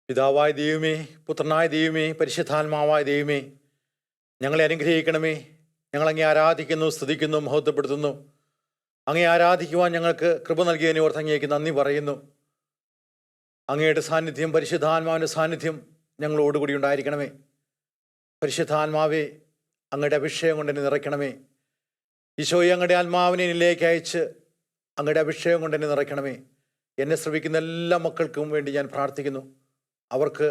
പിതാവായ ദൈവമേ, പുത്രനായ ദൈവമേ, പരിശുദ്ധാത്മാവായ ദൈവമേ, ഞങ്ങളെ അനുഗ്രഹിക്കണമേ. ഞങ്ങളങ്ങേ ആരാധിക്കുന്നു, സ്തുതിക്കുന്നു, മഹത്വപ്പെടുത്തുന്നു. അങ്ങേ ആരാധിക്കുവാൻ ഞങ്ങൾക്ക് കൃപ നൽകിയതിനെ ഓർത്ത് അങ്ങേക്ക് നന്ദി പറയുന്നു. അങ്ങയുടെ സാന്നിധ്യം, പരിശുദ്ധാത്മാവിൻ്റെ സാന്നിധ്യം ഞങ്ങളോടുകൂടി ഉണ്ടായിരിക്കണമേ. പരിശുദ്ധാത്മാവെ, അങ്ങയുടെ അഭിഷേകം കൊണ്ട് എന്നെ നിറയ്ക്കണമേ. ഈശോയെ, അങ്ങയുടെ ആത്മാവിനെ എന്നിലേക്ക് അയച്ച് അങ്ങയുടെ അഭിഷേകം കൊണ്ട് എന്നെ നിറയ്ക്കണമേ. എന്നെ ശ്രവിക്കുന്ന എല്ലാ മക്കൾക്കും വേണ്ടി ഞാൻ പ്രാർത്ഥിക്കുന്നു. അവർക്ക്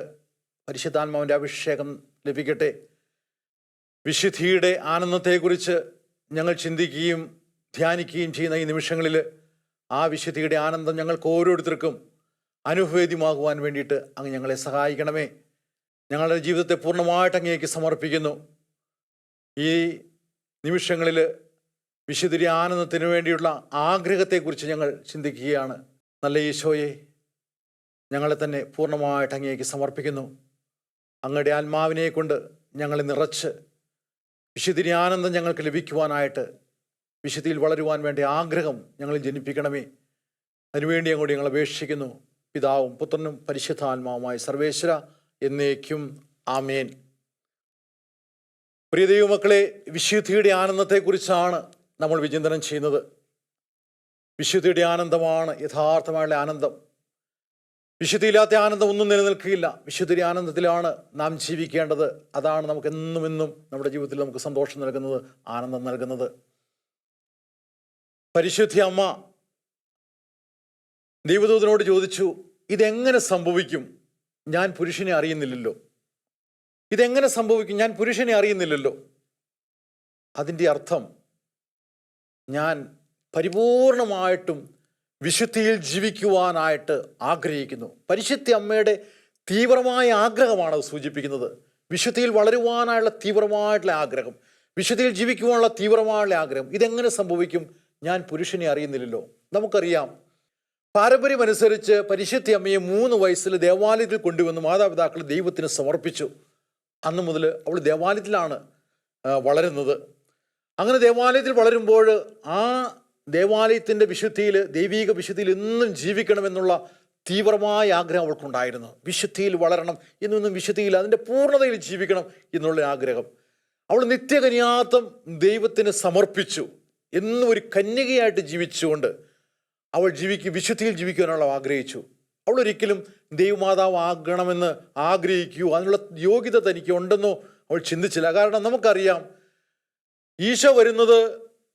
പരിശുദ്ധാത്മാവിൻ്റെ അഭിഷേകം ലഭിക്കട്ടെ. വിശുദ്ധിയുടെ ആനന്ദത്തെക്കുറിച്ച് ഞങ്ങൾ ചിന്തിക്കുകയും ധ്യാനിക്കുകയും ചെയ്യുന്ന ഈ നിമിഷങ്ങളിൽ ആ വിശുദ്ധിയുടെ ആനന്ദം ഞങ്ങൾക്ക് ഓരോരുത്തർക്കും അനുഭവേദ്യമാകുവാൻ വേണ്ടിയിട്ട് അങ്ങ് ഞങ്ങളെ സഹായിക്കണമേ. ഞങ്ങളുടെ ജീവിതത്തെ പൂർണ്ണമായിട്ട് അങ്ങേക്ക് സമർപ്പിക്കുന്നു. ഈ നിമിഷങ്ങളിൽ വിശുദ്ധിയുടെ ആനന്ദത്തിന് വേണ്ടിയുള്ള ആഗ്രഹത്തെക്കുറിച്ച് ഞങ്ങൾ ചിന്തിക്കുകയാണ്. നല്ല ഈശോയെ, ഞങ്ങളെ തന്നെ പൂർണ്ണമായിട്ട് അങ്ങേക്ക് സമർപ്പിക്കുന്നു. അങ്ങയുടെ ആത്മാവിനെ കൊണ്ട് ഞങ്ങളെ നിറച്ച് വിശുദ്ധിയുടെ ആനന്ദം ഞങ്ങൾക്ക് ലഭിക്കുവാനായിട്ട്, വിശുദ്ധിയിൽ വളരുവാൻ വേണ്ടി ആഗ്രഹം ഞങ്ങൾ ജനിപ്പിക്കണമേ. അതിനുവേണ്ടി അങ്ങോട്ട് ഞങ്ങൾ അപേക്ഷിക്കുന്നു. പിതാവും പുത്രനും പരിശുദ്ധാത്മാവുമായ സർവേശ്വര എന്നേക്കും ആമേൻ. പ്രിയ ദൈവമക്കളെ, വിശുദ്ധിയുടെ ആനന്ദത്തെക്കുറിച്ചാണ് നമ്മൾ വിചിന്തനം ചെയ്യുന്നത്. വിശുദ്ധിയുടെ ആനന്ദമാണ് യഥാർത്ഥമായുള്ള ആനന്ദം. വിശുദ്ധിയില്ലാത്ത ആനന്ദം ഒന്നും നിലനിൽക്കുകയില്ല. വിശുദ്ധിയുടെ ആനന്ദത്തിലാണ് നാം ജീവിക്കേണ്ടത്. അതാണ് നമുക്ക് എന്നും നമ്മുടെ ജീവിതത്തിൽ നമുക്ക് സന്തോഷം നൽകുന്നത്, ആനന്ദം നൽകുന്നത്. പരിശുദ്ധി അമ്മ ദൈവദൂതനോട് ചോദിച്ചു, ഇതെങ്ങനെ സംഭവിക്കും? ഞാൻ പുരുഷനെ അറിയുന്നില്ലല്ലോ. ഇതെങ്ങനെ സംഭവിക്കും? ഞാൻ പുരുഷനെ അറിയുന്നില്ലല്ലോ. അതിൻ്റെ അർത്ഥം, ഞാൻ പരിപൂർണമായിട്ടും വിശുദ്ധിയിൽ ജീവിക്കുവാനായിട്ട് ആഗ്രഹിക്കുന്നു. പരിശുദ്ധ അമ്മയുടെ തീവ്രമായ ആഗ്രഹമാണ് അത് സൂചിപ്പിക്കുന്നത്. വിശുദ്ധിയിൽ വളരുവാനായുള്ള തീവ്രമായിട്ടുള്ള ആഗ്രഹം, വിശുദ്ധിയിൽ ജീവിക്കുവാനുള്ള തീവ്രമായുള്ള ആഗ്രഹം. ഇതെങ്ങനെ സംഭവിക്കും? ഞാൻ പുരുഷനെ അറിയുന്നില്ലല്ലോ. നമുക്കറിയാം, പാരമ്പര്യമനുസരിച്ച് പരിശുദ്ധ അമ്മയെ 3 വയസ്സിൽ ദേവാലയത്തിൽ കൊണ്ടുവന്ന് മാതാപിതാക്കൾ ദൈവത്തിന് സമർപ്പിച്ചു. അന്ന് മുതൽ അവൾ ദേവാലയത്തിലാണ് വളരുന്നത്. അങ്ങനെ ദേവാലയത്തിൽ വളരുമ്പോൾ ആ ദേവാലയത്തിൻ്റെ വിശുദ്ധിയിൽ, ദൈവീക വിശുദ്ധിയിൽ എന്നും ജീവിക്കണമെന്നുള്ള തീവ്രമായ ആഗ്രഹം അവൾക്കുണ്ടായിരുന്നു. വിശുദ്ധിയിൽ വളരണം, എന്നും വിശുദ്ധിയിൽ അതിൻ്റെ പൂർണ്ണതയിൽ ജീവിക്കണം എന്നുള്ള ആഗ്രഹം. അവൾ നിത്യകന്യാത്വം ദൈവത്തിന് സമർപ്പിച്ചു. എന്നും ഒരു കന്യകയായിട്ട് ജീവിച്ചുകൊണ്ട് അവൾ വിശുദ്ധിയിൽ ജീവിക്കാനുള്ള ആഗ്രഹിച്ചു. അവൾ ഒരിക്കലും ദൈവമാതാവ് ആകണമെന്ന് ആഗ്രഹിക്കുകയോ അതിനുള്ള യോഗ്യത തനിക്ക് ഉണ്ടെന്നോ അവൾ ചിന്തിച്ചില്ല. കാരണം നമുക്കറിയാം, ഈശോ വരുന്നത്,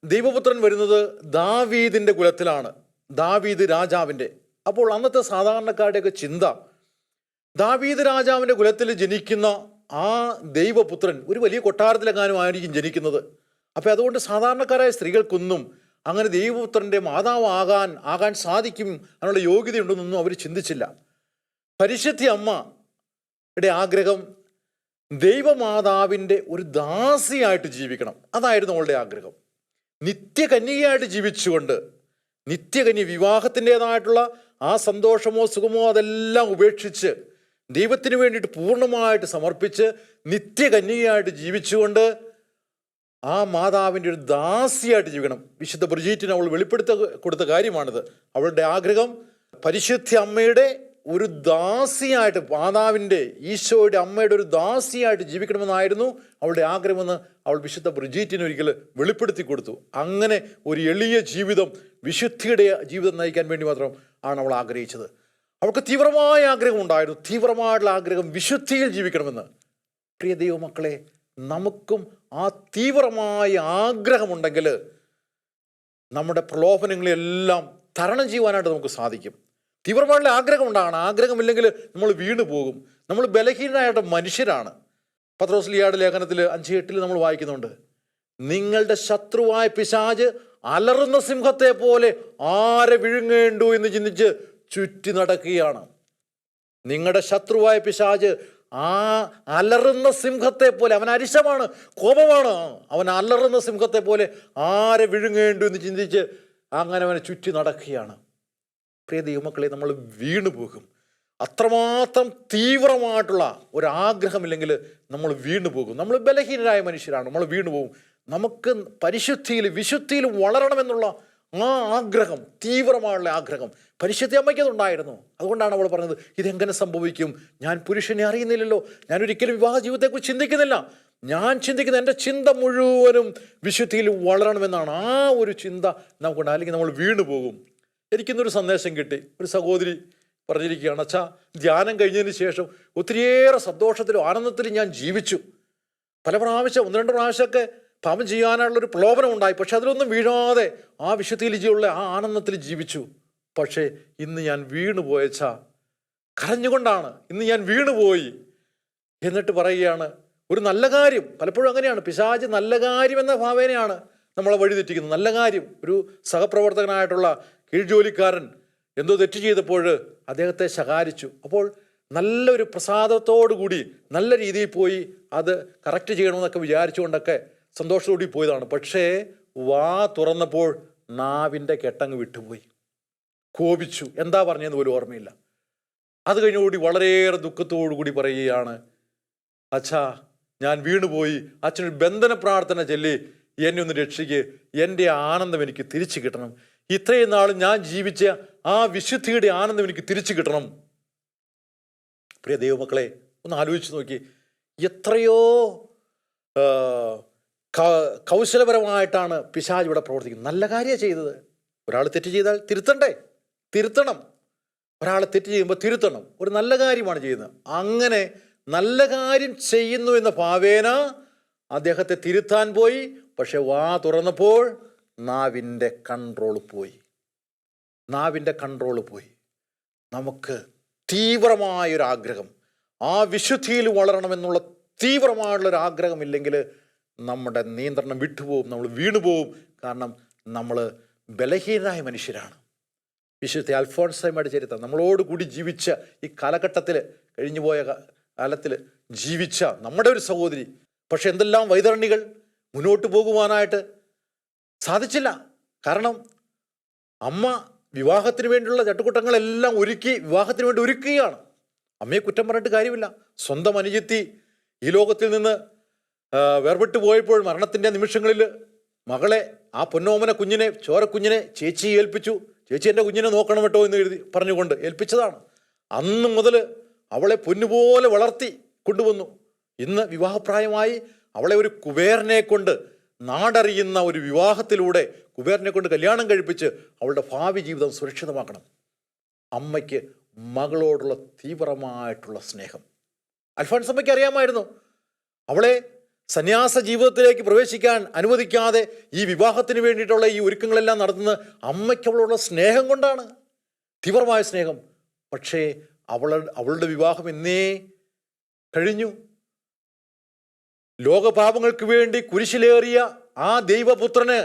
ദൈവപുത്രൻ വരുന്നത് ദാവീദിൻ്റെ കുലത്തിലാണ്, ദാവീദ് രാജാവിൻ്റെ. അപ്പോൾ അന്നത്തെ സാധാരണക്കാരുടെയൊക്കെ ചിന്ത, ദാവീദ് രാജാവിൻ്റെ കുലത്തിൽ ജനിക്കുന്ന ആ ദൈവപുത്രൻ ഒരു വലിയ കൊട്ടാരത്തിലെങ്ങാനും ആയിരിക്കും ജനിക്കുന്നത്. അപ്പോൾ അതുകൊണ്ട് സാധാരണക്കാരായ സ്ത്രീകൾക്കൊന്നും അങ്ങനെ ദൈവപുത്രൻ്റെ മാതാവ് ആകാൻ സാധിക്കും, അതിനുള്ള യോഗ്യതയുണ്ടെന്നൊന്നും അവർ ചിന്തിച്ചില്ല. പരിശുദ്ധ അമ്മയുടെ ആഗ്രഹം ദൈവമാതാവിൻ്റെ ഒരു ദാസിയായിട്ട് ജീവിക്കണം. അതായിരുന്നു അവളുടെ ആഗ്രഹം. നിത്യകന്യകയായിട്ട് ജീവിച്ചുകൊണ്ട്, നിത്യകന്യ വിവാഹത്തിൻ്റെതായിട്ടുള്ള ആ സന്തോഷമോ സുഖമോ അതെല്ലാം ഉപേക്ഷിച്ച് ദൈവത്തിന് വേണ്ടിയിട്ട് പൂർണ്ണമായിട്ട് സമർപ്പിച്ച് നിത്യകന്യകയായിട്ട് ജീവിച്ചുകൊണ്ട് ആ മാതാവിൻ്റെ ഒരു ദാസിയായിട്ട് ജീവിക്കണം. വിശുദ്ധ ബ്രിജീറ്റിന് അവൾ കൊടുത്ത കാര്യമാണിത്. അവളുടെ ആഗ്രഹം പരിശുദ്ധ അമ്മയുടെ ഒരു ദാസിയായിട്ട്, മാതാവിൻ്റെ, ഈശോയുടെ അമ്മയുടെ ഒരു ദാസിയായിട്ട് ജീവിക്കണമെന്നായിരുന്നു അവളുടെ ആഗ്രഹമെന്ന് അവൾ വിശുദ്ധ ബ്രിജീറ്റിന് ഒരിക്കൽ വെളിപ്പെടുത്തി കൊടുത്തു. അങ്ങനെ ഒരു എളിയ ജീവിതം, വിശുദ്ധിയുടെ ജീവിതം നയിക്കാൻ വേണ്ടി മാത്രം ആണ് അവൾ ആഗ്രഹിച്ചത്. അവൾക്ക് തീവ്രമായ ആഗ്രഹം ഉണ്ടായിരുന്നു, തീവ്രമായിട്ടുള്ള ആഗ്രഹം വിശുദ്ധിയിൽ ജീവിക്കണമെന്ന്. പ്രിയ ദൈവമക്കളെ, നമുക്കും ആ തീവ്രമായ ആഗ്രഹമുണ്ടെങ്കിൽ നമ്മുടെ പ്രലോഭനങ്ങളെല്ലാം തരണം ചെയ്യുവാനായിട്ട് നമുക്ക് സാധിക്കും. തീവ്രമായിട്ടുള്ള ആഗ്രഹം ഉണ്ടാകണം. ആഗ്രഹമില്ലെങ്കിൽ നമ്മൾ വീണു പോകും. നമ്മൾ ബലഹീനരായിട്ട് മനുഷ്യരാണ്. പത്രോസ്ലിയായുടെ ലേഖനത്തിൽ 5:8 നമ്മൾ വായിക്കുന്നുണ്ട്, നിങ്ങളുടെ ശത്രുവായ പിശാച് അലറുന്ന സിംഹത്തെ പോലെ ആരെ വിഴുങ്ങേണ്ടു എന്ന് ചിന്തിച്ച് ചുറ്റി നടക്കുകയാണ്. നിങ്ങളുടെ ശത്രുവായ പിശാച് ആ അലറുന്ന സിംഹത്തെ പോലെ, അവൻ അരിശമാണ്, കോപമാണ്, അവൻ അലറുന്ന സിംഹത്തെ പോലെ ആരെ വിഴുങ്ങേണ്ടു എന്ന് ചിന്തിച്ച് അങ്ങനെ അവനെ ചുറ്റി നടക്കുകയാണ്. പ്രിയ ദൈവമക്കളെ, നമ്മൾ വീണു പോകും. അത്രമാത്രം തീവ്രമായിട്ടുള്ള ഒരാഗ്രഹമില്ലെങ്കിൽ നമ്മൾ വീണു പോകും. നമ്മൾ ബലഹീനരായ മനുഷ്യരാണ്, നമ്മൾ വീണു പോകും. നമുക്ക് പരിശുദ്ധിയിൽ, വിശുദ്ധിയിൽ വളരണമെന്നുള്ള ആ ആഗ്രഹം, തീവ്രമായുള്ള ആഗ്രഹം പരിശുദ്ധ അമ്മയ്ക്ക് അതുണ്ടായിരുന്നു. അതുകൊണ്ടാണ് അവൾ പറഞ്ഞത്, ഇതെങ്ങനെ സംഭവിക്കും? ഞാൻ പുരുഷനെ അറിയുന്നില്ലല്ലോ, ഞാൻ ഒരിക്കലും വിവാഹ ജീവിതത്തെക്കുറിച്ച് ചിന്തിക്കുന്നില്ല. ഞാൻ ചിന്തിക്കുന്ന എൻ്റെ ചിന്ത മുഴുവനും വിശുദ്ധിയിൽ വളരണമെന്നാണ്. ആ ഒരു ചിന്ത നമുക്കുണ്ട്, അല്ലെങ്കിൽ നമ്മൾ വീണു പോകും. എനിക്കിന്നൊരു സന്ദേശം കിട്ടി. ഒരു സഹോദരി പറഞ്ഞിരിക്കുകയാണ്, അച്ഛാ, ധ്യാനം കഴിഞ്ഞതിന് ശേഷം ഒത്തിരിയേറെ സന്തോഷത്തിലും ആനന്ദത്തിലും ഞാൻ ജീവിച്ചു. പല പ്രാവശ്യം, 1-2 പ്രാവശ്യമൊക്കെ പാപം ചെയ്യാനുള്ളൊരു പ്രലോഭനം ഉണ്ടായി. പക്ഷെ അതിലൊന്നും വീഴാതെ ആ വിശുദ്ധിയിലുള്ള ആ ആനന്ദത്തിൽ ജീവിച്ചു. പക്ഷേ ഇന്ന് ഞാൻ വീണുപോയച്ചാ, കരഞ്ഞുകൊണ്ടാണ് ഇന്ന് ഞാൻ വീണുപോയി. എന്നിട്ട് പറയുകയാണ്, ഒരു നല്ല കാര്യം, പലപ്പോഴും അങ്ങനെയാണ്, പിശാച് നല്ല കാര്യം എന്ന ഭാവേനയാണ് നമ്മളെ വഴിതെറ്റിക്കുന്നത്. നല്ല കാര്യം, ഒരു സഹപ്രവർത്തകനായിട്ടുള്ള കീഴ്ജോലിക്കാരൻ എന്തോ തെറ്റ് ചെയ്തപ്പോൾ അദ്ദേഹത്തെ ശകാരിച്ചു. അപ്പോൾ നല്ലൊരു പ്രസാദത്തോടു കൂടി നല്ല രീതിയിൽ പോയി അത് കറക്റ്റ് ചെയ്യണമെന്നൊക്കെ വിചാരിച്ചുകൊണ്ടൊക്കെ സന്തോഷത്തോടെ പോയതാണ്. പക്ഷേ വാ തുറന്നപ്പോൾ നാവിൻ്റെ കെട്ടങ്ങ് വിട്ടുപോയി, കോപിച്ചു. എന്താ പറഞ്ഞതെന്ന് പോലും ഓർമ്മയില്ല. അത് കഴിഞ്ഞുകൂടി വളരെയേറെ ദുഃഖത്തോടു കൂടി പറയുകയാണ്, അച്ഛാ, ഞാൻ വീണുപോയി, അച്ഛനൊരു ബന്ധന പ്രാർത്ഥന ചൊല്ലി എന്നെ ഒന്ന് രക്ഷിക്ക്, എൻ്റെ ആനന്ദം എനിക്ക് തിരിച്ചു കിട്ടണം, ഇത്രയും നാൾ ഞാൻ ജീവിച്ച ആ വിശുദ്ധിയുടെ ആനന്ദം എനിക്ക് തിരിച്ചു കിട്ടണം. പ്രിയ ദൈവമക്കളെ, ഒന്ന് ആലോചിച്ച് നോക്കി, എത്രയോ കൗശലപരമായിട്ടാണ് പിശാച് ഇവിടെ പ്രവർത്തിക്കുന്നത്. നല്ല കാര്യമാണ് ചെയ്തത്. ഒരാൾ തെറ്റ് ചെയ്താൽ തിരുത്തണം. ഒരാൾ തെറ്റ് ചെയ്യുമ്പോൾ തിരുത്തണം. ഒരു നല്ല കാര്യമാണ് ചെയ്യുന്നത്. അങ്ങനെ നല്ല കാര്യം ചെയ്യുന്നു എന്ന ഭാവേന അദ്ദേഹത്തെ തിരുത്താൻ പോയി. പക്ഷെ വാ തുറന്നപ്പോൾ നാവിൻ്റെ കൺട്രോൾ പോയി. നമുക്ക് തീവ്രമായൊരാഗ്രഹം, ആ വിശുദ്ധിയിൽ വളരണമെന്നുള്ള തീവ്രമായുള്ളൊരു ആഗ്രഹമില്ലെങ്കിൽ നമ്മുടെ നിയന്ത്രണം വിട്ടുപോകും, നമ്മൾ വീണുപോകും. കാരണം നമ്മൾ ബലഹീനരായ മനുഷ്യരാണ്. വിശുദ്ധ അൽഫോൻസാമ്മയുടെ ചരിത്രം, നമ്മളോട് കൂടി ജീവിച്ച ഈ കാലഘട്ടത്തിൽ, കഴിഞ്ഞുപോയ കാലത്തിൽ ജീവിച്ച നമ്മുടെ ഒരു സഹോദരി, പക്ഷെ എന്തെല്ലാം വൈതരണികൾ, മുന്നോട്ട് പോകുവാനായിട്ട് സാധിച്ചില്ല. കാരണം അമ്മ വിവാഹത്തിന് വേണ്ടിയുള്ള ചട്ടുകുട്ടങ്ങളെല്ലാം വിവാഹത്തിന് വേണ്ടി ഒരുക്കുകയാണ്. അമ്മയെ കുറ്റം പറഞ്ഞിട്ട് കാര്യമില്ല. സ്വന്തം അനുജത്തി ഈ ലോകത്തിൽ നിന്ന് വേർപെട്ടു പോയപ്പോൾ മരണത്തിൻ്റെ നിമിഷങ്ങളിൽ മകളെ, ആ പൊന്നോമന കുഞ്ഞിനെ, ചോരക്കുഞ്ഞിനെ ചേച്ചി ഏൽപ്പിച്ചു. ചേച്ചി എൻ്റെ കുഞ്ഞിനെ നോക്കണം കേട്ടോ എന്ന് പറഞ്ഞുകൊണ്ട് ഏൽപ്പിച്ചതാണ്. അന്ന് മുതൽ അവളെ പൊന്നുപോലെ വളർത്തി കൊണ്ടുവന്നു. ഇന്ന് വിവാഹപ്രായമായി അവളെ ഒരു കുബേരനെ കൊണ്ട്, നാടറിയുന്ന ഒരു വിവാഹത്തിലൂടെ കുബേരനെ കൊണ്ട് കല്യാണം കഴിപ്പിച്ച് അവളുടെ ഭാവി ജീവിതം സുരക്ഷിതമാക്കണം. അമ്മയ്ക്ക് മകളോടുള്ള തീവ്രമായിട്ടുള്ള സ്നേഹം അൽഫോൻസമ്മയ്ക്ക് അറിയാമായിരുന്നു. അവളെ സന്യാസ ജീവിതത്തിലേക്ക് പ്രവേശിക്കാൻ അനുവദിക്കാതെ ഈ വിവാഹത്തിന് വേണ്ടിയിട്ടുള്ള ഈ ഒരുക്കങ്ങളെല്ലാം നടത്തുന്നത് അമ്മയ്ക്ക് അവളോടുള്ള സ്നേഹം കൊണ്ടാണ്, തീവ്രമായ സ്നേഹം. പക്ഷേ അവളുടെ വിവാഹം എന്നേ കഴിഞ്ഞു. ലോകപാപങ്ങൾക്ക് വേണ്ടി കുരിശിലേറിയ ആ ദൈവപുത്രന്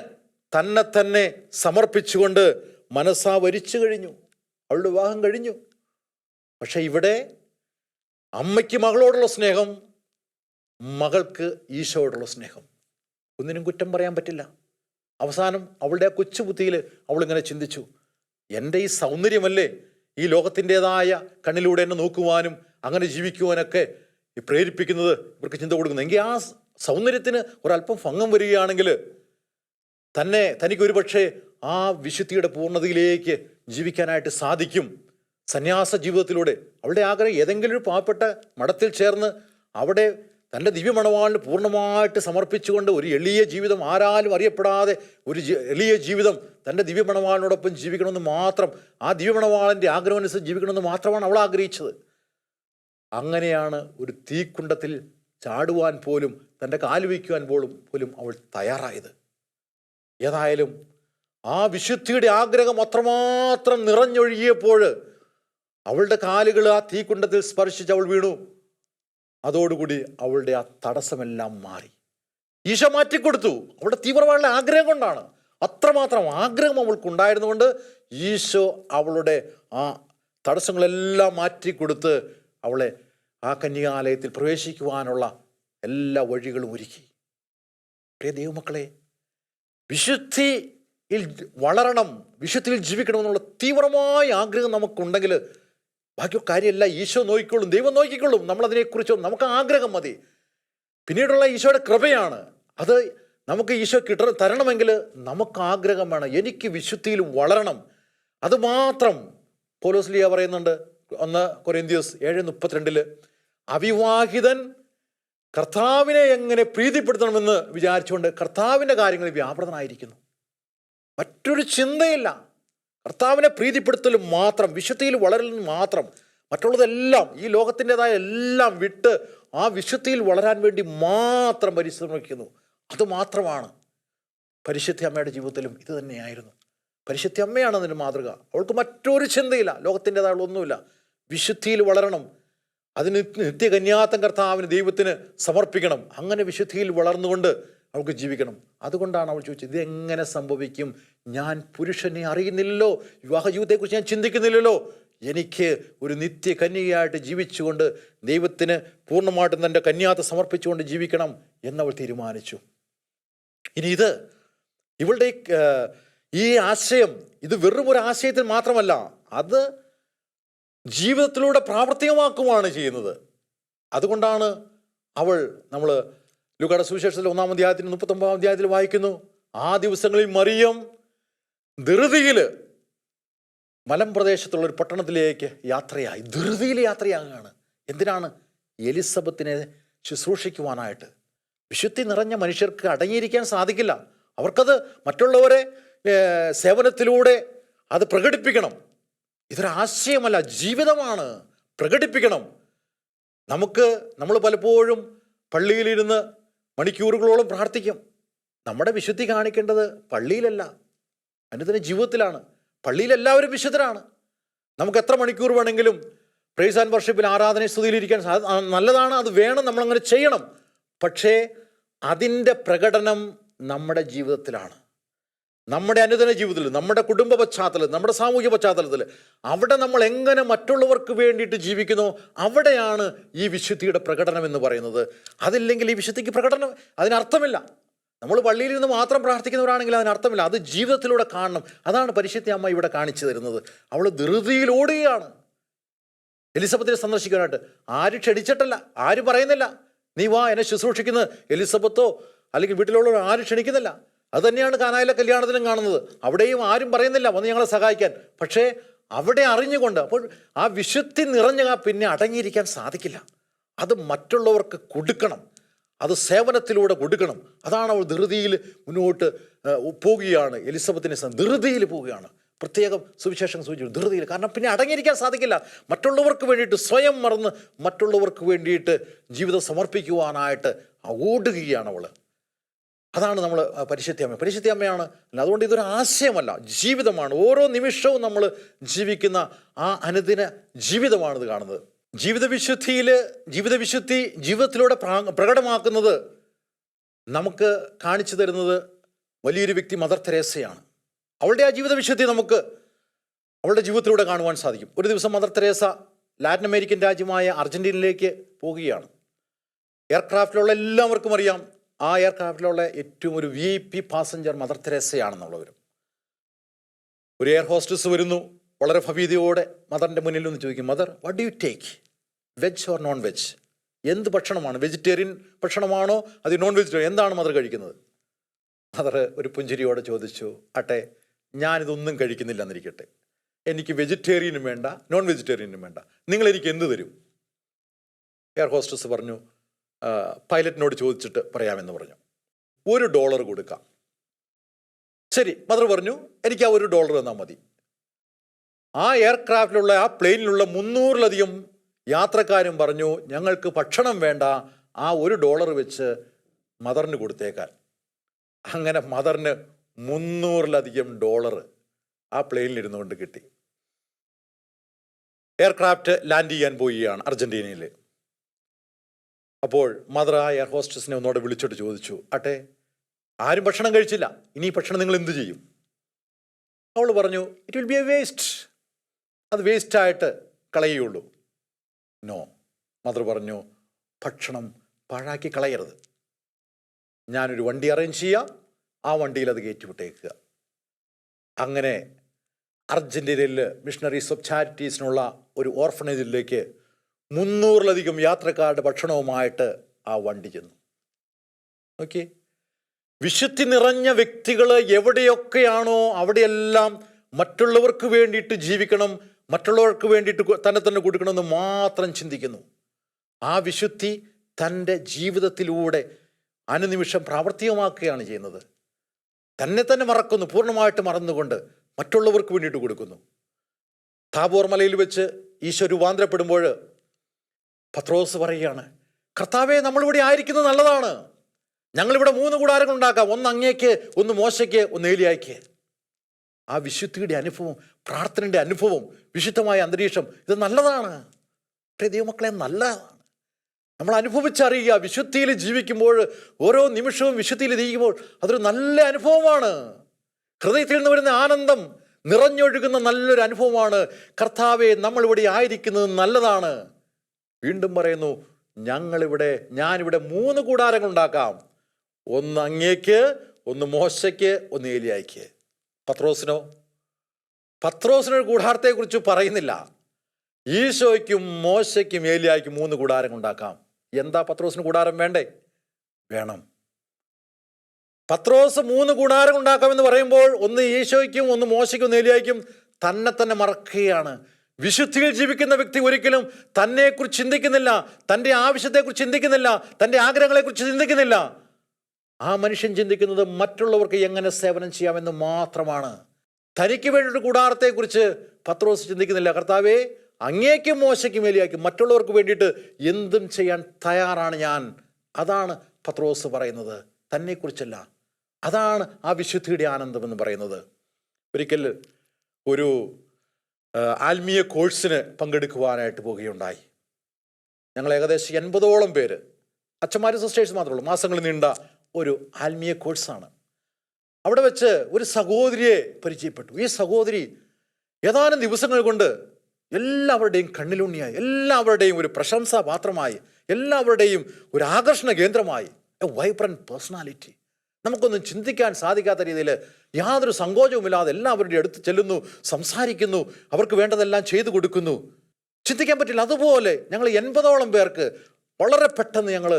തന്നെ സമർപ്പിച്ചുകൊണ്ട് മനസ്സാ വരിച്ചു കഴിഞ്ഞു. അവളുടെ വിവാഹം കഴിഞ്ഞു. പക്ഷെ ഇവിടെ അമ്മയ്ക്ക് മകളോടുള്ള സ്നേഹം, മകൾക്ക് ഈശോയോടുള്ള സ്നേഹം, ഒന്നിനും കുറ്റം പറയാൻ പറ്റില്ല. അവസാനം അവളുടെ ആ കൊച്ചുബുദ്ധിയിൽ അവളിങ്ങനെ ചിന്തിച്ചു, എൻ്റെ ഈ സൗന്ദര്യമല്ലേ ഈ ലോകത്തിൻ്റെതായ കണ്ണിലൂടെ എന്നെ നോക്കുവാനും അങ്ങനെ ജീവിക്കുവാനൊക്കെ പ്രേരിപ്പിക്കുന്നത്, ഇവർക്ക് ചിന്ത കൊടുക്കുന്നത്. എങ്കിൽ ആ സൗന്ദര്യത്തിന് ഒരല്പം ഭംഗം വരികയാണെങ്കിൽ തനിക്കൊരു പക്ഷേ ആ വിശുദ്ധിയുടെ പൂർണ്ണതയിലേക്ക് ജീവിക്കാനായിട്ട് സാധിക്കും സന്യാസ ജീവിതത്തിലൂടെ. അവളുടെ ആഗ്രഹം ഏതെങ്കിലും ഒരു പാവപ്പെട്ട മഠത്തിൽ ചേർന്ന് അവിടെ തൻ്റെ ദിവ്യമണവാളിന് പൂർണ്ണമായിട്ട് സമർപ്പിച്ചുകൊണ്ട് ഒരു എളിയ ജീവിതം, ആരാലും അറിയപ്പെടാതെ ഒരു എളിയ ജീവിതം തൻ്റെ ദിവ്യമണവാളിനോടൊപ്പം ജീവിക്കണമെന്ന് മാത്രം, ആ ദിവ്യമണവാളിൻ്റെ ആഗ്രഹമനുസരിച്ച് ജീവിക്കണമെന്ന് മാത്രമാണ് അവൾ ആഗ്രഹിച്ചത്. അങ്ങനെയാണ് ഒരു തീക്കുണ്ടത്തിൽ ചാടുവാൻ പോലും, തൻ്റെ കാല് വയ്ക്കുവാൻ പോലും അവൾ തയ്യാറായത്. ഏതായാലും ആ വിശുദ്ധിയുടെ ആഗ്രഹം അത്രമാത്രം നിറഞ്ഞൊഴുകിയപ്പോൾ അവളുടെ കാലുകൾ ആ തീക്കുണ്ടത്തിൽ സ്പർശിച്ച് അവൾ വീണു. അതോടുകൂടി അവളുടെ ആ തടസ്സമെല്ലാം മാറി. ഈശോ മാറ്റിക്കൊടുത്തു. അവളുടെ തീവ്രമായുള്ള ആഗ്രഹം കൊണ്ടാണ്. അത്രമാത്രം ആഗ്രഹം അവൾക്കുണ്ടായിരുന്നുകൊണ്ട് ഈശോ അവളുടെ ആ തടസ്സങ്ങളെല്ലാം മാറ്റിക്കൊടുത്ത് അവളെ ആ കന്യകാലയത്തിൽ പ്രവേശിക്കുവാനുള്ള എല്ലാ വഴികളും ഒരുക്കി. പ്രിയ ദൈവമക്കളെ, വിശുദ്ധിയിൽ വളരണം, വിശുദ്ധിയിൽ ജീവിക്കണമെന്നുള്ള തീവ്രമായ ആഗ്രഹം നമുക്കുണ്ടെങ്കിൽ ബാക്കി കാര്യമല്ല ഈശോ നോക്കിക്കൊള്ളും, ദൈവം നോക്കിക്കൊള്ളും. നമ്മളതിനെക്കുറിച്ച് നമുക്ക് ആഗ്രഹം മതി. പിന്നീടുള്ള ഈശോയുടെ കൃപയാണ്. അത് നമുക്ക് ഈശോ തരണമെങ്കിൽ നമുക്ക് ആഗ്രഹം വേണം. എനിക്ക് വിശുദ്ധിയിൽ വളരണം. അതുമാത്രം പൗലോസ് പറയുന്നുണ്ട് 1 കൊരിന്ത്യസ് 7:32 അവിവാഹിതൻ കർത്താവിനെ എങ്ങനെ പ്രീതിപ്പെടുത്തണമെന്ന് വിചാരിച്ചുകൊണ്ട് കർത്താവിൻ്റെ കാര്യങ്ങളിൽ വ്യാപൃതനായിരിക്കുന്നു. മറ്റൊരു ചിന്തയില്ല. കർത്താവിനെ പ്രീതിപ്പെടുത്തലും മാത്രം, വിശുദ്ധിയിൽ വളരലും മാത്രം. മറ്റുള്ളതെല്ലാം ഈ ലോകത്തിൻ്റെതായ എല്ലാം വിട്ട് ആ വിശുദ്ധിയിൽ വളരാൻ വേണ്ടി മാത്രം പരിശ്രമിക്കുന്നു. അതുമാത്രമാണ്. പരിശുദ്ധ അമ്മയുടെ ജീവിതത്തിലും ഇത് തന്നെയായിരുന്നു. പരിശുദ്ധ അമ്മയാണ് അതിന് മാതൃക. അവൾക്ക് മറ്റൊരു ചിന്തയില്ല, ലോകത്തിൻ്റെതായുള്ള ഒന്നുമില്ല. വിശുദ്ധിയിൽ വളരണം, അതിന് നിത്യകന്യാത്തം കർത്താവിന് ദൈവത്തിന് സമർപ്പിക്കണം. അങ്ങനെ വിശുദ്ധിയിൽ വളർന്നുകൊണ്ട് അവൾക്ക് ജീവിക്കണം. അതുകൊണ്ടാണ് അവൾ ചോദിച്ചത്, ഇതെങ്ങനെ സംഭവിക്കും? ഞാൻ പുരുഷനെ അറിയുന്നില്ലല്ലോ, വിവാഹ ജീവിതത്തെക്കുറിച്ച് ഞാൻ ചിന്തിക്കുന്നില്ലല്ലോ. എനിക്ക് ഒരു നിത്യകന്യകയായിട്ട് ജീവിച്ചുകൊണ്ട് ദൈവത്തിന് പൂർണ്ണമായിട്ടും തൻ്റെ കന്യാത്ത സമർപ്പിച്ചുകൊണ്ട് ജീവിക്കണം എന്നവൾ തീരുമാനിച്ചു. ഇനി ഇവളുടെ ഈ ആശയം ഇത് വെറും ഒരു ആശയത്തിൽ മാത്രമല്ല, അത് ജീവിതത്തിലൂടെ പ്രാവർത്തികമാക്കുകയാണ് ചെയ്യുന്നത്. അതുകൊണ്ടാണ് നമ്മൾ ലൂക്കായുടെ സുവിശേഷത്തിൽ 1-ാം അധ്യായത്തിൽ 39-ാം അധ്യായത്തിൽ വായിക്കുന്നു, ആ ദിവസങ്ങളിൽ മറിയം ധൃതിയിൽ മലമ്പ്രദേശത്തുള്ള ഒരു പട്ടണത്തിലേക്ക് യാത്രയായി. ധൃതിയിൽ യാത്രയാകുകയാണ്. എന്തിനാണ്? എലിസബത്തിനെ ശുശ്രൂഷിക്കുവാനായിട്ട്. വിശുദ്ധി നിറഞ്ഞ മനുഷ്യർക്ക് അടങ്ങിയിരിക്കാൻ സാധിക്കില്ല. അവർക്കത് മറ്റുള്ളവരെ സേവനത്തിലൂടെ അത് പ്രകടിപ്പിക്കണം. ഇതൊരാശയമല്ല, ജീവിതമാണ്. പ്രകടിപ്പിക്കണം. നമ്മൾ പലപ്പോഴും പള്ളിയിലിരുന്ന് മണിക്കൂറുകളോളം പ്രാർത്ഥിക്കും. നമ്മുടെ വിശുദ്ധി കാണിക്കേണ്ടത് പള്ളിയിലല്ല, അനുദിന ജീവിതത്തിലാണ്. പള്ളിയിൽ എല്ലാവരും വിശുദ്ധരാണ്. നമുക്ക് എത്ര മണിക്കൂർ വേണമെങ്കിലും പ്രൈസ് ആൻഡ് വർഷിപ്പിൽ ആരാധന സ്തുതിയിലിരിക്കാൻ നല്ലതാണ്, അത് വേണം, നമ്മളങ്ങനെ ചെയ്യണം. പക്ഷേ അതിൻ്റെ പ്രകടനം നമ്മുടെ ജീവിതത്തിലാണ്, നമ്മുടെ അനുദിന ജീവിതത്തിൽ, നമ്മുടെ കുടുംബ പശ്ചാത്തലത്തിൽ, നമ്മുടെ സാമൂഹ്യ പശ്ചാത്തലത്തിൽ. അവിടെ നമ്മൾ എങ്ങനെ മറ്റുള്ളവർക്ക് വേണ്ടിയിട്ട് ജീവിക്കുന്നോ അവിടെയാണ് ഈ വിശുദ്ധിയുടെ പ്രകടനം എന്ന് പറയുന്നത്. അതില്ലെങ്കിൽ ഈ വിശുദ്ധിക്ക് പ്രകടനം അതിനർത്ഥമില്ല. നമ്മൾ പള്ളിയിൽ നിന്ന് മാത്രം പ്രാർത്ഥിക്കുന്നവരാണെങ്കിൽ അതിനർത്ഥമില്ല. അത് ജീവിതത്തിലൂടെ കാണണം. അതാണ് പരിശുദ്ധ അമ്മ ഇവിടെ കാണിച്ചു തരുന്നത്. അവൾ ധൃതിയിൽ ഓടുകയാണ് എലിസബത്തിനെ സന്ദർശിക്കാനായിട്ട്. ആരും ക്ഷണിച്ചിട്ടല്ല, ആരും പറയുന്നില്ല നീ വാ എന്നെ ശുശ്രൂഷിക്കുന്ന എലിസബത്തോ അല്ലെങ്കിൽ വീട്ടിലുള്ളവർ ആരും ക്ഷണിക്കുന്നില്ല. അത് തന്നെയാണ് കാനായിലെ കല്യാണത്തിലും കാണുന്നത്. അവിടെയും ആരും പറയുന്നില്ല വന്ന് ഞങ്ങളെ സഹായിക്കാൻ. പക്ഷേ അവിടെ അറിഞ്ഞുകൊണ്ട്, അപ്പോൾ ആ വിശുദ്ധി നിറഞ്ഞ പിന്നെ അടങ്ങിയിരിക്കാൻ സാധിക്കില്ല. അത് മറ്റുള്ളവർക്ക് കൊടുക്കണം, അത് സേവനത്തിലൂടെ കൊടുക്കണം. അതാണ് അവൾ ധൃതിയിൽ മുന്നോട്ട് പോവുകയാണ്. എലിസബത്തിനെ ധൃതിയിൽ പോവുകയാണ്. പ്രത്യേകം സുവിശേഷം സൂചിച്ചു ധൃതിയിൽ. കാരണം പിന്നെ അടങ്ങിയിരിക്കാൻ സാധിക്കില്ല. മറ്റുള്ളവർക്ക് വേണ്ടിയിട്ട് സ്വയം മറന്ന് മറ്റുള്ളവർക്ക് വേണ്ടിയിട്ട് ജീവിതം സമർപ്പിക്കുവാനായിട്ട് ഓടുകയാണ് അവൾ. അതാണ് നമ്മൾ പരിശുദ്ധ അമ്മയാണ്. അതുകൊണ്ട് ഇതൊരു ആശയമല്ല, ജീവിതമാണ്. ഓരോ നിമിഷവും നമ്മൾ ജീവിക്കുന്ന ആ അനുദിന ജീവിതമാണിത് കാണുന്നത്. ജീവിതവിശുദ്ധി ജീവിതത്തിലൂടെ പ്രകടമാക്കുന്നത് നമുക്ക് കാണിച്ചു തരുന്നത് വലിയൊരു വ്യക്തി മദർ തെരേസയാണ്. അവളുടെ ആ ജീവിതവിശുദ്ധി നമുക്ക് അവളുടെ ജീവിതത്തിലൂടെ കാണുവാൻ സാധിക്കും. ഒരു ദിവസം മദർ തെരേസ ലാറ്റിൻ അമേരിക്കൻ രാജ്യമായ അർജന്റീനയിലേക്ക് പോവുകയാണ്. എയർക്രാഫ്റ്റിലുള്ള എല്ലാവർക്കും അറിയാം, ആ എയർക്രാഫ്റ്റിലുള്ള ഏറ്റവും ഒരു VIP പാസഞ്ചർ മദർ തെരേസയാണെന്നുള്ളവർ. ഒരു എയർ ഹോസ്റ്റസ് വരുന്നു, വളരെ ഭവ്യതയോടെ മദറിൻ്റെ മുന്നിൽ നിന്ന് ചോദിക്കും, mother what do you take, veg or non veg? എന്ത് ഭക്ഷണമാണ്? വെജിറ്റേറിയൻ ഭക്ഷണമാണോ അത് നോൺ വെജിറ്റേറിയൻ, എന്താണ് മദർ കഴിക്കുന്നത്? മദർ ഒരു പുഞ്ചിരിയോടെ ചോദിച്ചു, ആട്ടെ ഞാനിതൊന്നും കഴിക്കുന്നില്ല എന്നിരിക്കട്ടെ, എനിക്ക് വെജിറ്റേറിയനും വേണ്ട നോൺ വെജിറ്റേറിയനും വേണ്ട, നിങ്ങളെനിക്ക് എന്ത് തരും? എയർ ഹോസ്റ്റസ് പറഞ്ഞു, പൈലറ്റിനോട് ചോദിച്ചിട്ട് പറയാമെന്ന് പറഞ്ഞു. $1 കൊടുക്കാം. ശരി, മദർ പറഞ്ഞു, എനിക്ക് ആ $1 തന്നാൽ മതി. ആ എയർക്രാഫ്റ്റിലുള്ള ആ പ്ലെയിനിലുള്ള 300-ലധികം യാത്രക്കാരും പറഞ്ഞു, ഞങ്ങൾക്ക് ഭക്ഷണം വേണ്ട, ആ $1 വെച്ച് മദറിന് കൊടുത്തേക്കാൻ. അങ്ങനെ മദറിന് $300-ലധികം ആ പ്ലെയിനിലിരുന്നു കൊണ്ട് കിട്ടി. എയർക്രാഫ്റ്റ് ലാൻഡ് ചെയ്യാൻ പോവുകയാണ് അർജന്റീനയിൽ. അപ്പോൾ മദർ ആ എയർ ഹോസ്റ്റസിനെ ഒന്നോടെ വിളിച്ചിട്ട് ചോദിച്ചു, ആട്ടെ ആരും ഭക്ഷണം കഴിച്ചില്ല, ഇനി ഭക്ഷണം നിങ്ങൾ എന്ത് ചെയ്യും? അവൾ പറഞ്ഞു, it will be A waste, അത് വേസ്റ്റായിട്ട് കളയുള്ളൂ. നോ, മദർ പറഞ്ഞു, ഭക്ഷണം പാഴാക്കി കളയരുത്, ഞാനൊരു വണ്ടി അറേഞ്ച് ചെയ്യാം, ആ വണ്ടിയിൽ അത് കയറ്റിവിട്ടേക്കുക. അങ്ങനെ അർജന്റീനയിൽ മിഷണറീസ് ഓഫ് ചാരിറ്റീസിനുള്ള ഒരു ഓർഫനേജിലേക്ക് 300-ലധികം യാത്രക്കാരുടെ ഭക്ഷണവുമായിട്ട് ആ വണ്ടി ചെന്നു. ഓക്കെ, വിശുദ്ധി നിറഞ്ഞ വ്യക്തികൾ എവിടെയൊക്കെയാണോ അവിടെയെല്ലാം മറ്റുള്ളവർക്ക് വേണ്ടിയിട്ട് ജീവിക്കണം, മറ്റുള്ളവർക്ക് വേണ്ടിയിട്ട് തന്നെ തന്നെ കൊടുക്കണമെന്ന് മാത്രം ചിന്തിക്കുന്നു. ആ വിശുദ്ധി തൻ്റെ ജീവിതത്തിലൂടെ അനുനിമിഷം പ്രാവർത്തികമാക്കുകയാണ് ചെയ്യുന്നത്. തന്നെ തന്നെ മറക്കുന്നു, പൂർണ്ണമായിട്ട് മറന്നുകൊണ്ട് മറ്റുള്ളവർക്ക് വേണ്ടിയിട്ട് കൊടുക്കുന്നു. താബോർ മലയിൽ വെച്ച് ഈശോ രൂപാന്തരപ്പെടുമ്പോൾ പത്രോസ് പറയുകയാണ്, കർത്താവേ, നമ്മളിവിടെ ആയിരിക്കുന്നത് നല്ലതാണ്. ഞങ്ങളിവിടെ 3 കൂടാരങ്ങൾ ഉണ്ടാക്കാം, ഒന്ന് അങ്ങേക്ക്, ഒന്ന് മോശയ്ക്ക്, ഒന്ന് ഏലിയായ്ക്ക്. ആ വിശുദ്ധിയുടെ അനുഭവം, പ്രാർത്ഥനയുടെ അനുഭവം, വിശുദ്ധമായ അന്തരീക്ഷം, ഇത് നല്ലതാണ്. ദൈവമക്കളെ, നല്ലതാണ്. നമ്മൾ അനുഭവിച്ചറിയുക. വിശുദ്ധിയിൽ ജീവിക്കുമ്പോൾ, ഓരോ നിമിഷവും വിശുദ്ധിയിൽ ഇരിക്കുമ്പോൾ അതൊരു നല്ല അനുഭവമാണ്. ഹൃദയത്തിൽ നിന്ന് വരുന്ന ആനന്ദം നിറഞ്ഞൊഴുകുന്ന നല്ലൊരു അനുഭവമാണ്. കർത്താവെ, നമ്മളിവിടെ ആയിരിക്കുന്നത് നല്ലതാണ്. വീണ്ടും പറയുന്നു, ഞാനിവിടെ 3 കൂടാരങ്ങൾ ഉണ്ടാക്കാം, ഒന്ന് അങ്ങേക്ക്, ഒന്ന് മോശയ്ക്ക്, ഒന്ന് ഏലിയായ്ക്ക്. പത്രോസിനൊരു കൂടാരത്തെക്കുറിച്ച് പറയുന്നില്ല. ഈശോയ്ക്കും മോശയ്ക്കും ഏലിയായ്ക്കും 3 കൂടാരങ്ങൾ ഉണ്ടാക്കാം. എന്താ പത്രോസിന് കൂടാരം വേണ്ടേ? വേണം. പത്രോസ് 3 കൂടാരങ്ങൾ ഉണ്ടാക്കാമെന്ന് പറയുമ്പോൾ ഒന്ന് ഈശോയ്ക്കും, ഒന്ന് മോശയ്ക്കും, ഒന്ന് ഏലിയായ്ക്കും തന്നെ തന്നെ മറക്കുകയാണ്. വിശുദ്ധിയിൽ ജീവിക്കുന്ന വ്യക്തി ഒരിക്കലും തന്നെക്കുറിച്ച് ചിന്തിക്കുന്നില്ല, തൻ്റെ ആവശ്യത്തെക്കുറിച്ച് ചിന്തിക്കുന്നില്ല, തൻ്റെ ആഗ്രഹങ്ങളെക്കുറിച്ച് ചിന്തിക്കുന്നില്ല. ആ മനുഷ്യൻ ചിന്തിക്കുന്നത് മറ്റുള്ളവർക്ക് എങ്ങനെ സേവനം ചെയ്യാമെന്ന് മാത്രമാണ്. തനിക്ക് വേണ്ടിയിട്ട് കൂടാരത്തെക്കുറിച്ച് പത്രോസ് ചിന്തിക്കുന്നില്ല. കർത്താവേ, അങ്ങേക്കും മോശയ്ക്കും ഏലിയായ്ക്കും മറ്റുള്ളവർക്ക് വേണ്ടിയിട്ട് എന്തും ചെയ്യാൻ തയ്യാറാണ് ഞാൻ. അതാണ് പത്രോസ് പറയുന്നത്, തന്നെക്കുറിച്ചല്ല. അതാണ് ആ വിശുദ്ധിയുടെ ആനന്ദം എന്ന് പറയുന്നത്. ഒരിക്കൽ ഒരു ആത്മീയ കോഴ്സിന് പങ്കെടുക്കുവാനായിട്ട് പോവുകയുണ്ടായി. ഞങ്ങൾ ഏകദേശം 80ഓളം പേര്, അച്ഛന്മാരും സിസ്റ്റേഴ്സ് മാത്രമേ ഉള്ളൂ. മാസങ്ങൾ നീണ്ട ഒരു ആത്മീയ കോഴ്സാണ്. അവിടെ വെച്ച് ഒരു സഹോദരിയെ പരിചയപ്പെട്ടു. ഈ സഹോദരി ഏതാനും ദിവസങ്ങൾ കൊണ്ട് എല്ലാവരുടെയും കണ്ണിലുണ്ണിയായി, എല്ലാവരുടെയും ഒരു പ്രശംസാപാത്രമായി, എല്ലാവരുടെയും ഒരു ആകർഷണ കേന്ദ്രമായി. A vibrant personality. നമുക്കൊന്നും ചിന്തിക്കാൻ സാധിക്കാത്ത രീതിയിൽ യാതൊരു സങ്കോചവുമില്ലാതെ എല്ലാവരുടെയും അടുത്ത് ചെല്ലുന്നു, സംസാരിക്കുന്നു, അവർക്ക് വേണ്ടതെല്ലാം ചെയ്തു കൊടുക്കുന്നു. ചിന്തിക്കാൻ പറ്റില്ല. അതുപോലെ ഞങ്ങൾ 80ഓളം പേർക്ക് വളരെ പെട്ടെന്ന് ഞങ്ങൾ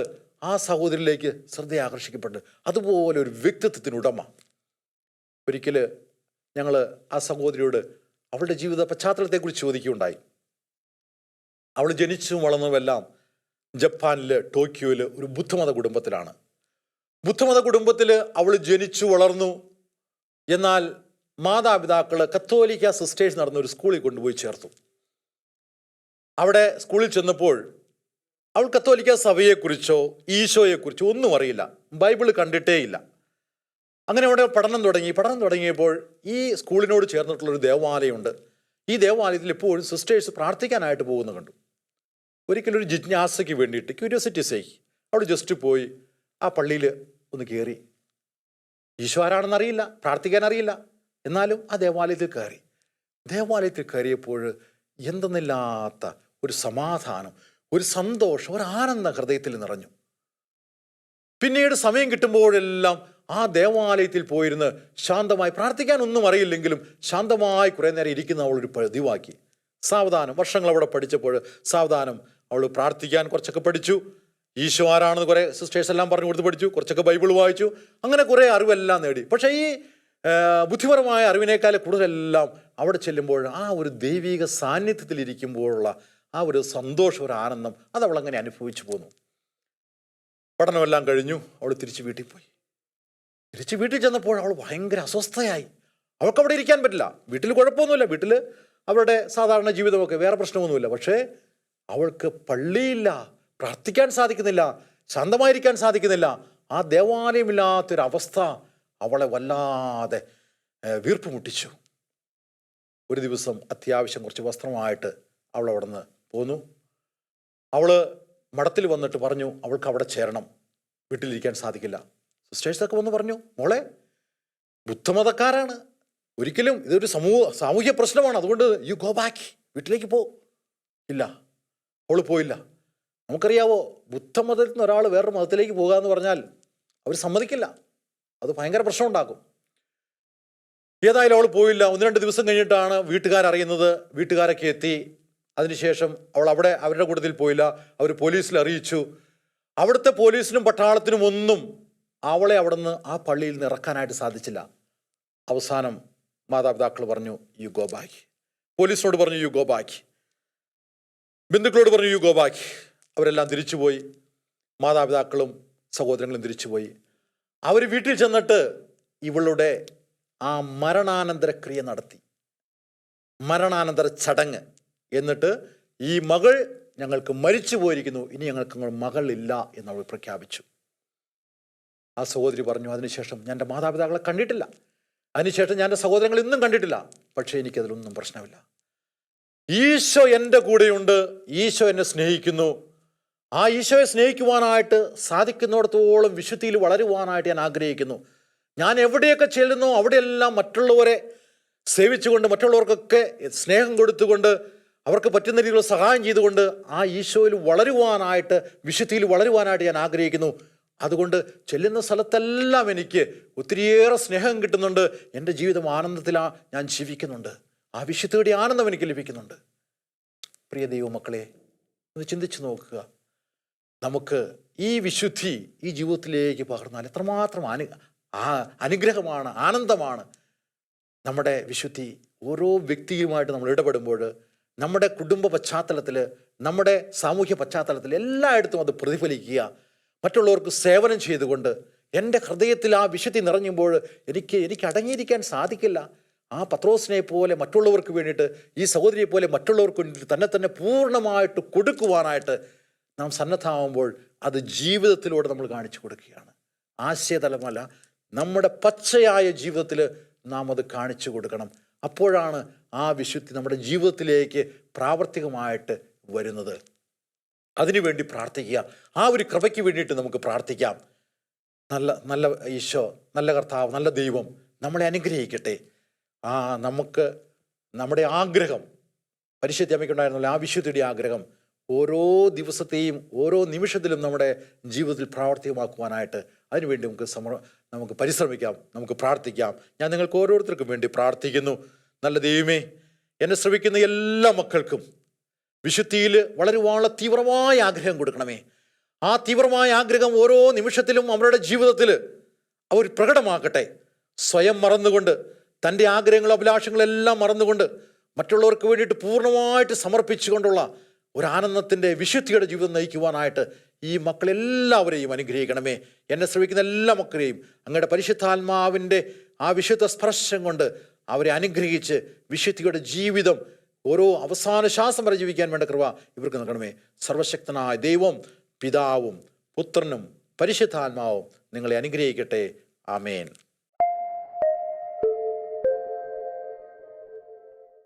ആ സഹോദരിയിലേക്ക് ശ്രദ്ധ ആകർഷിക്കപ്പെട്ടു. അതുപോലെ ഒരു വ്യക്തിത്വത്തിനുടമ. ഒരിക്കൽ ഞങ്ങൾ ആ സഹോദരിയോട് അവളുടെ ജീവിത പശ്ചാത്തലത്തെക്കുറിച്ച് ചോദിക്കുകയുണ്ടായി. അവൾ ജനിച്ചും വളർന്നതുമെല്ലാം ജപ്പാനിൽ ടോക്കിയോയിൽ ഒരു ബുദ്ധമത കുടുംബത്തിലാണ്. ബുദ്ധമത കുടുംബത്തിൽ അവൾ ജനിച്ചു വളർന്നു. എന്നാൽ മാതാപിതാക്കൾ കത്തോലിക്ക സിസ്റ്റേഴ്സ് നടന്ന ഒരു സ്കൂളിൽ കൊണ്ടുപോയി ചേർത്തു. അവിടെ സ്കൂളിൽ ചെന്നപ്പോൾ അവൾ കത്തോലിക്ക സഭയെക്കുറിച്ചോ ഈശോയെക്കുറിച്ചോ ഒന്നും അറിയില്ല, ബൈബിൾ കണ്ടിട്ടേയില്ല. അങ്ങനെ അവിടെ പഠനം തുടങ്ങിയപ്പോൾ ഈ സ്കൂളിനോട് ചേർന്നിട്ടുള്ളൊരു ദേവാലയമുണ്ട്. ഈ ദേവാലയത്തിൽ എപ്പോഴും സിസ്റ്റേഴ്സ് പ്രാർത്ഥിക്കാനായിട്ട് പോകുന്ന കണ്ടു. ഒരിക്കലൊരു ജിജ്ഞാസയ്ക്ക് വേണ്ടിയിട്ട്, ക്യൂരിയോസിറ്റി സേക്ക്, അവിടെ ജസ്റ്റ് പോയി ആ പള്ളിയിൽ ഒന്ന് കയറി. ഈശോ ആരാണെന്നറിയില്ല, പ്രാർത്ഥിക്കാൻ അറിയില്ല, എന്നാലും ആ ദേവാലയത്തിൽ കയറി. ദേവാലയത്തിൽ കയറിയപ്പോൾ എന്തെന്നില്ലാത്ത ഒരു സമാധാനം, ഒരു സന്തോഷം, ഒരു ആനന്ദ ഹൃദയത്തിൽ നിറഞ്ഞു. പിന്നീട് സമയം കിട്ടുമ്പോഴെല്ലാം ആ ദേവാലയത്തിൽ പോയിരുന്ന് ശാന്തമായി, പ്രാർത്ഥിക്കാനൊന്നും അറിയില്ലെങ്കിലും ശാന്തമായി കുറേ നേരം ഇരിക്കുന്ന അവളൊരു പതിവാക്കി. സാവധാനം, വർഷങ്ങൾ അവിടെ പഠിച്ചപ്പോൾ സാവധാനം അവൾ പ്രാർത്ഥിക്കാൻ കുറച്ചൊക്കെ പഠിച്ചു. ഈശോ ആരാണെന്ന് കുറേ സിസ്റ്റേഴ്സ് എല്ലാം പറഞ്ഞു കൊടുത്ത് പഠിച്ചു. കുറച്ചൊക്കെ ബൈബിൾ വായിച്ചു. അങ്ങനെ കുറേ അറിവെല്ലാം നേടി. പക്ഷേ ഈ ബുദ്ധിപരമായ അറിവിനേക്കാൾ കൂടുതലെല്ലാം അവിടെ ചെല്ലുമ്പോൾ ആ ഒരു ദൈവിക സാന്നിധ്യത്തിലിരിക്കുമ്പോഴുള്ള ആ ഒരു സന്തോഷം, ഒരു ആനന്ദം, അത് അവളങ്ങനെ അനുഭവിച്ചു പോന്നു. പഠനമെല്ലാം കഴിഞ്ഞു. അവൾ തിരിച്ച് വീട്ടിൽ പോയി. തിരിച്ച് വീട്ടിൽ ചെന്നപ്പോൾ അവൾ ഭയങ്കര അസ്വസ്ഥയായി. അവൾക്ക് അവിടെ ഇരിക്കാൻ പറ്റില്ല. വീട്ടിൽ കുഴപ്പമൊന്നുമില്ല, വീട്ടിൽ അവരുടെ സാധാരണ ജീവിതമൊക്കെ, വേറെ പ്രശ്നമൊന്നുമില്ല. പക്ഷേ അവൾക്ക് പള്ളിയില്ല, പ്രാർത്ഥിക്കാൻ സാധിക്കുന്നില്ല, ശാന്തമായിരിക്കാൻ സാധിക്കുന്നില്ല. ആ ദേവാലയമില്ലാത്തൊരവസ്ഥ അവളെ വല്ലാതെ വീർപ്പ് മുട്ടിച്ചു. ഒരു ദിവസം അത്യാവശ്യം കുറച്ച് വസ്ത്രമായിട്ട് അവൾ അവിടെ നിന്ന് പോന്നു. അവൾ മഠത്തിൽ വന്നിട്ട് പറഞ്ഞു അവൾക്ക് അവിടെ ചേരണം, വീട്ടിലിരിക്കാൻ സാധിക്കില്ല. സിസ്റ്റേഴ്സൊക്കെ വന്ന് പറഞ്ഞു, മോളെ, ബുദ്ധമതക്കാരാണ്, ഒരിക്കലും ഇതൊരു സാമൂഹ്യ പ്രശ്നമാണ്, അതുകൊണ്ട് യു ഗോ ബാക്ക്, വീട്ടിലേക്ക് പോ. ഇല്ല, അവൾ പോയില്ല. നമുക്കറിയാവോ, ബുദ്ധമതത്തിൽ നിന്ന് ഒരാൾ വേറൊരു മതത്തിലേക്ക് പോകുക എന്ന് പറഞ്ഞാൽ അവർ സമ്മതിക്കില്ല, അത് ഭയങ്കര പ്രശ്നം ഉണ്ടാക്കും. ഏതായാലും അവൾ പോയില്ല. 1-2 ദിവസം കഴിഞ്ഞിട്ടാണ് വീട്ടുകാരറിയുന്നത്. വീട്ടുകാരൊക്കെ എത്തി. അതിനുശേഷം അവൾ അവിടെ അവരുടെ കൂട്ടത്തിൽ പോയില്ല. അവർ പോലീസിൽ അറിയിച്ചു. അവിടുത്തെ പോലീസിനും പട്ടാളത്തിനും ഒന്നും അവളെ അവിടുന്ന് ആ പള്ളിയിൽ നിന്ന് ഇറക്കാനായിട്ട് സാധിച്ചില്ല. അവസാനം മാതാപിതാക്കൾ പറഞ്ഞു യു ഗോ ബാക്ക്, പോലീസിനോട് പറഞ്ഞു യു ഗോ ബാക്ക്, ബന്ധുക്കളോട് പറഞ്ഞു യു ഗോ ബാക്ക്. അവരെല്ലാം തിരിച്ചുപോയി, മാതാപിതാക്കളും സഹോദരങ്ങളും തിരിച്ചുപോയി. അവർ വീട്ടിൽ ചെന്നിട്ട് ഇവളുടെ ആ മരണാനന്തര ക്രിയ നടത്തി, മരണാനന്തര ചടങ്ങ്. എന്നിട്ട് ഈ മകൾ ഞങ്ങൾക്ക് മരിച്ചു പോയിരിക്കുന്നു, ഇനി ഞങ്ങൾക്ക് മകളില്ല എന്നവൾ പ്രഖ്യാപിച്ചു. ആ സഹോദരി പറഞ്ഞു, അതിനുശേഷം ഞാൻ എൻ്റെ മാതാപിതാക്കളെ കണ്ടിട്ടില്ല, അതിനുശേഷം ഞാൻ എൻ്റെ സഹോദരങ്ങൾ ഇന്നും കണ്ടിട്ടില്ല, പക്ഷേ എനിക്കതിലൊന്നും പ്രശ്നമില്ല. ഈശോ എൻ്റെ കൂടെയുണ്ട്, ഈശോ എന്നെ സ്നേഹിക്കുന്നു. ആ ഈശോയെ സ്നേഹിക്കുവാനായിട്ട് സാധിക്കുന്നിടത്തോളം വിശുദ്ധിയിൽ വളരുവാനായിട്ട് ഞാൻ ആഗ്രഹിക്കുന്നു. ഞാൻ എവിടെയൊക്കെ ചെല്ലുന്നോ അവിടെയെല്ലാം മറ്റുള്ളവരെ സേവിച്ചുകൊണ്ട്, മറ്റുള്ളവർക്കൊക്കെ സ്നേഹം കൊടുത്തുകൊണ്ട്, അവർക്ക് പറ്റുന്ന രീതിയിലുള്ള സഹായം ചെയ്തുകൊണ്ട് ആ ഈശോയിൽ വളരുവാനായിട്ട്, വിശുദ്ധിയിൽ വളരുവാനായിട്ട് ഞാൻ ആഗ്രഹിക്കുന്നു. അതുകൊണ്ട് ചെല്ലുന്ന സ്ഥലത്തെല്ലാം എനിക്ക് ഒത്തിരിയേറെ സ്നേഹം കിട്ടുന്നുണ്ട്. എൻ്റെ ജീവിതം ആനന്ദത്തിലാണ് ഞാൻ ജീവിക്കുന്നുണ്ട്. ആ വിശുദ്ധിയുടെ ആനന്ദം എനിക്ക് ലഭിക്കുന്നുണ്ട്. പ്രിയ ദൈവമക്കളെ, ഒന്ന് ചിന്തിച്ചു നോക്കുക. നമുക്ക് ഈ വിശുദ്ധി ഈ ജീവിതത്തിലേക്ക് പകർന്നാൽ എത്രമാത്രം അനുഗ്രഹമാണ്, ആനന്ദമാണ്. നമ്മുടെ വിശുദ്ധി ഓരോ വ്യക്തിയുമായിട്ട് നമ്മൾ ഇടപെടുമ്പോൾ, നമ്മുടെ കുടുംബ പശ്ചാത്തലത്തിൽ, നമ്മുടെ സാമൂഹ്യ പശ്ചാത്തലത്തിൽ എല്ലായിടത്തും അത് പ്രതിഫലിക്കുക. മറ്റുള്ളവർക്ക് സേവനം ചെയ്തുകൊണ്ട് എൻ്റെ ഹൃദയത്തിൽ ആ വിശുദ്ധി നിറഞ്ഞുമ്പോൾ എനിക്ക് അടങ്ങിയിരിക്കാൻ സാധിക്കില്ല. ആ പത്രോസിനെ പോലെ മറ്റുള്ളവർക്ക് വേണ്ടിയിട്ട്, ഈ സഹോദരിയെ പോലെ മറ്റുള്ളവർക്ക് വേണ്ടിയിട്ട് തന്നെ പൂർണ്ണമായിട്ട് കൊടുക്കുവാനായിട്ട് നാം സന്നദ്ധമാകുമ്പോൾ അത് ജീവിതത്തിലൂടെ നമ്മൾ കാണിച്ചു കൊടുക്കുകയാണ്. ആശയതലമല്ല, നമ്മുടെ പച്ചയായ ജീവിതത്തിൽ നാം അത് കാണിച്ചു കൊടുക്കണം. അപ്പോഴാണ് ആ വിശുദ്ധി നമ്മുടെ ജീവിതത്തിലേക്ക് പ്രാവർത്തികമായിട്ട് വരുന്നത്. അതിനുവേണ്ടി പ്രാർത്ഥിക്കുക. ആ ഒരു കൃപയ്ക്ക് വേണ്ടിയിട്ട് നമുക്ക് പ്രാർത്ഥിക്കാം. നല്ല ഈശോ, നല്ല കർത്താവ്, നല്ല ദൈവം നമ്മളെ അനുഗ്രഹിക്കട്ടെ. നമുക്ക് നമ്മുടെ ആഗ്രഹം, പരിശുദ്ധ അമ്മയ്ക്കുണ്ടായിരുന്നല്ലോ ആ വിശുദ്ധിയുടെ ആഗ്രഹം, ഓരോ ദിവസത്തെയും ഓരോ നിമിഷത്തിലും നമ്മുടെ ജീവിതത്തിൽ പ്രാവർത്തികമാക്കുവാനായിട്ട് അതിനുവേണ്ടി നമുക്ക് പരിശ്രമിക്കാം, നമുക്ക് പ്രാർത്ഥിക്കാം. ഞാൻ നിങ്ങൾക്ക് ഓരോരുത്തർക്കും വേണ്ടി പ്രാർത്ഥിക്കുന്നു. നല്ല ദൈവമേ, എന്നെ ശ്രമിക്കുന്ന എല്ലാ മക്കൾക്കും വിശുദ്ധിയിൽ വളരുവാനുള്ള തീവ്രമായ ആഗ്രഹം കൊടുക്കണമേ. ആ തീവ്രമായ ആഗ്രഹം ഓരോ നിമിഷത്തിലും അവരുടെ ജീവിതത്തിൽ അവർ പ്രകടമാക്കട്ടെ. സ്വയം മറന്നുകൊണ്ട്, തൻ്റെ ആഗ്രഹങ്ങളും അഭിലാഷങ്ങളെല്ലാം മറന്നുകൊണ്ട്, മറ്റുള്ളവർക്ക് വേണ്ടിയിട്ട് പൂർണ്ണമായിട്ട് സമർപ്പിച്ചുകൊണ്ടുള്ള ഒരു ആനന്ദത്തിൻ്റെ, വിശുദ്ധിയുടെ ജീവിതം നയിക്കുവാനായിട്ട് ഈ മക്കളെല്ലാവരെയും അനുഗ്രഹിക്കണമേ. എന്നെ ശ്രമിക്കുന്ന എല്ലാ മക്കളെയും അങ്ങയുടെ പരിശുദ്ധാത്മാവിൻ്റെ ആ വിശുദ്ധ സ്പർശം കൊണ്ട് അവരെ അനുഗ്രഹിച്ച് വിശുദ്ധിയുടെ ജീവിതം ഓരോ അവസാന ശ്വാസം വരെ ജീവിക്കാൻ വേണ്ട കൃപ ഇവർക്ക് നൽകണമേ. സർവശക്തനായ ദൈവം, പിതാവും പുത്രനും പരിശുദ്ധാത്മാവും നിങ്ങളെ അനുഗ്രഹിക്കട്ടെ. ആമേൻ.